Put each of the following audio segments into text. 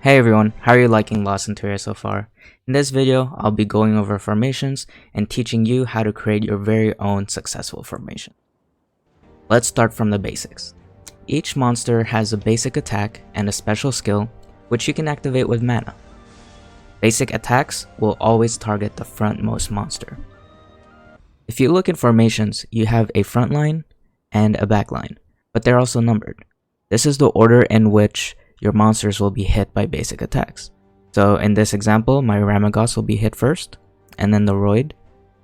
Hey everyone, how are you liking Centuria so far? In this video, I'll be going over formations and teaching you how to create your very own successful formation. Let's start from the basics. Each monster has a basic attack and a special skill, which you can activate with mana. Basic attacks will always target the frontmost monster. If you look at formations, you have a front line and a back line, but they're also numbered. This is the order in which your monsters will be hit by basic attacks. So in this example, my Ramagos will be hit first, and then the Roid,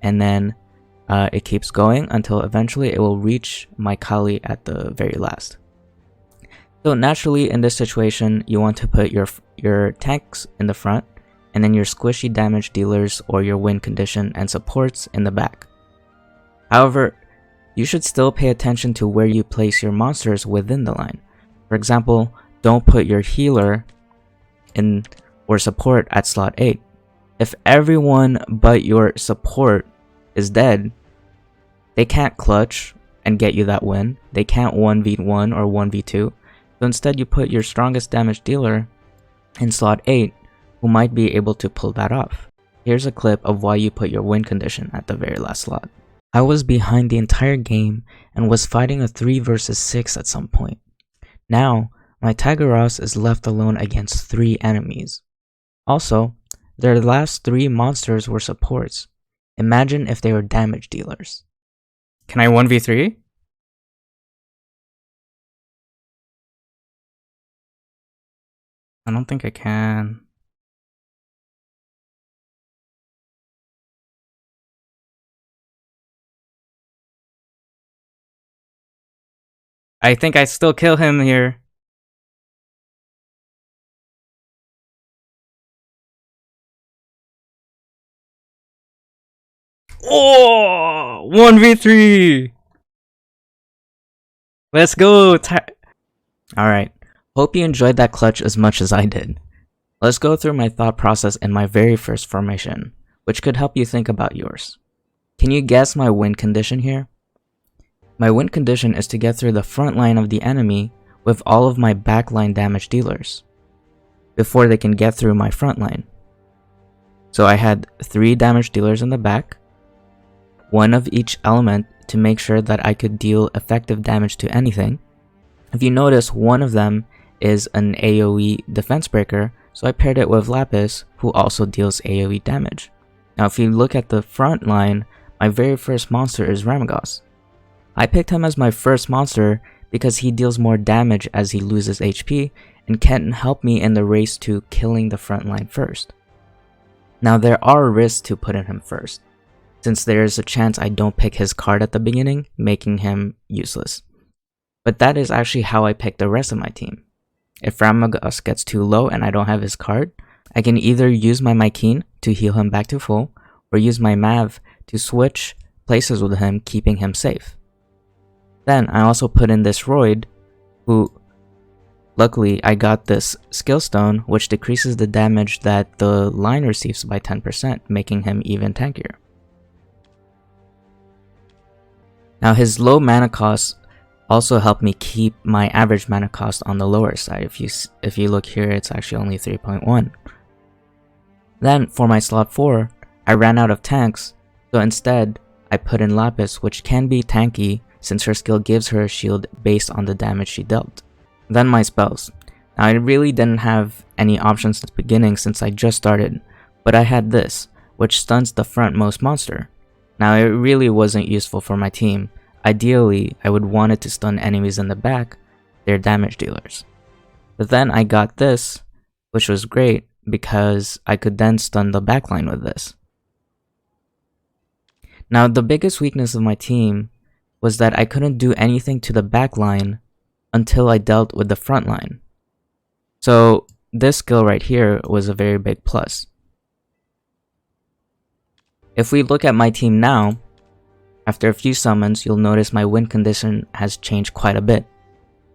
and then it keeps going until eventually it will reach my Kali at the very last. So naturally in this situation, you want to put your tanks in the front, and then your squishy damage dealers or your win condition and supports in the back. However, you should still pay attention to where you place your monsters within the line. For example, don't put your healer in or support at slot 8. If everyone but your support is dead, they can't clutch and get you that win. They can't 1v1 or 1v2. So instead you put your strongest damage dealer in slot 8 who might be able to pull that off. Here's a clip of why you put your win condition at the very last slot. I was behind the entire game and was fighting a 3 versus 6 at some point. Now, my Tagaros is left alone against 3 enemies. Also, their last 3 monsters were supports. Imagine if they were damage dealers. Can I 1v3? I don't think I can. I think I still kill him here. Oh, 1v3. Let's go. Alright, hope you enjoyed that clutch as much as I did. Let's go through my thought process in my very first formation, which could help you think about yours. Can you guess my win condition here? My win condition is to get through the front line of the enemy with all of my backline damage dealers before they can get through my front line. So I had 3 damage dealers in the back, 1 of each element to make sure that I could deal effective damage to anything. If you notice, one of them is an AoE defense breaker, so I paired it with Lapis, who also deals AoE damage. Now if you look at the front line, my very first monster is Ramagos. I picked him as my first monster because he deals more damage as he loses HP and can help me in the race to killing the front line first. Now there are risks to putting him first, since there is a chance I don't pick his card at the beginning, making him useless. But that is actually how I pick the rest of my team. If Ramagos gets too low and I don't have his card, I can either use my Mykeen to heal him back to full, or use my Mav to switch places with him, keeping him safe. Then I also put in this Roid, who luckily I got this skill stone, which decreases the damage that the line receives by 10%, making him even tankier. Now his low mana cost also helped me keep my average mana cost on the lower side. If you look here, it's actually only 3.1. Then for my slot 4, I ran out of tanks, so instead I put in Lapis, which can be tanky since her skill gives her a shield based on the damage she dealt. Then my spells. Now I really didn't have any options at the beginning since I just started, but I had this, which stuns the frontmost monster. Now it really wasn't useful for my team. Ideally, I would want it to stun enemies in the back, their damage dealers. But then I got this, which was great because I could then stun the backline with this. Now the biggest weakness of my team was that I couldn't do anything to the backline until I dealt with the front line. So this skill right here was a very big plus. If we look at my team now, after a few summons, you'll notice my win condition has changed quite a bit.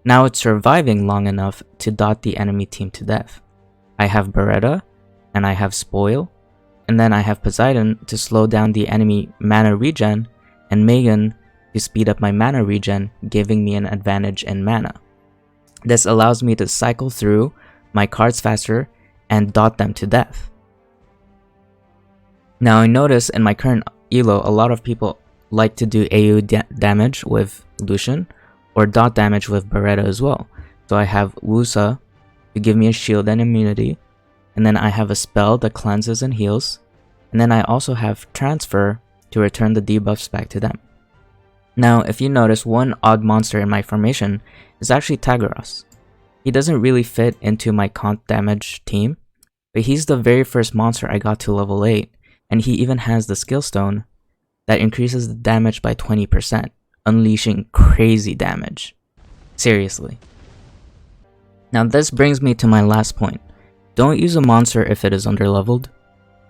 Now it's surviving long enough to dot the enemy team to death. I have Beretta, and I have Spoil, and then I have Poseidon to slow down the enemy mana regen, and Megan to speed up my mana regen, giving me an advantage in mana. This allows me to cycle through my cards faster and dot them to death. Now I notice in my current elo, a lot of people like to do AU damage with Lucian or dot damage with Beretta as well. So I have Wusa to give me a shield and immunity, and then I have a spell that cleanses and heals, and then I also have transfer to return the debuffs back to them. Now if you notice, one odd monster in my formation is actually Tagoras. He doesn't really fit into my comp damage team, but he's the very first monster I got to level 8, and he even has the skill stone that increases the damage by 20%, unleashing crazy damage. Seriously. Now this brings me to my last point. Don't use a monster if it is underleveled.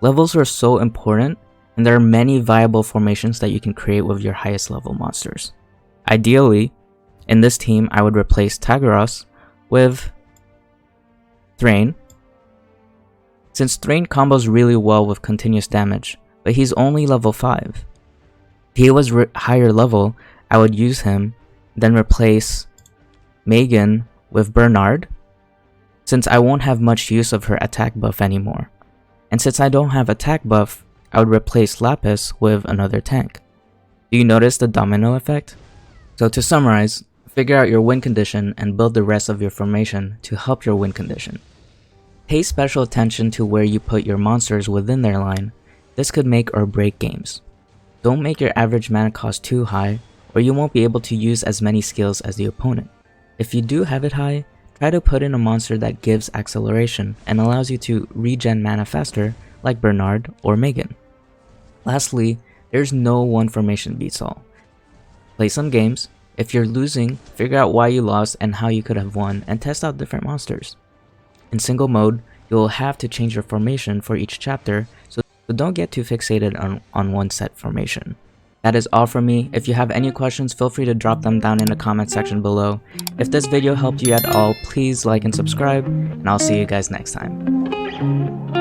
Levels are so important, and there are many viable formations that you can create with your highest level monsters. Ideally, in this team I would replace Tagoras with Thrain, since Thrain combos really well with continuous damage, but he's only level 5. If he was higher level, I would use him, then replace Megan with Bernard, since I won't have much use of her attack buff anymore. And since I don't have attack buff, I would replace Lapis with another tank. Do you notice the domino effect? So to summarize, figure out your win condition and build the rest of your formation to help your win condition. Pay special attention to where you put your monsters within their line. This could make or break games. Don't make your average mana cost too high, or you won't be able to use as many skills as the opponent. If you do have it high, try to put in a monster that gives acceleration and allows you to regen mana faster, like Bernard or Megan. Lastly, there's no one formation beats all. Play some games. If you're losing, figure out why you lost and how you could have won, and test out different monsters. In single mode, you'll have to change your formation for each chapter, so don't get too fixated on one set formation. That is all from me. If you have any questions, feel free to drop them down in the comment section below. If this video helped you at all, please like and subscribe, and I'll see you guys next time.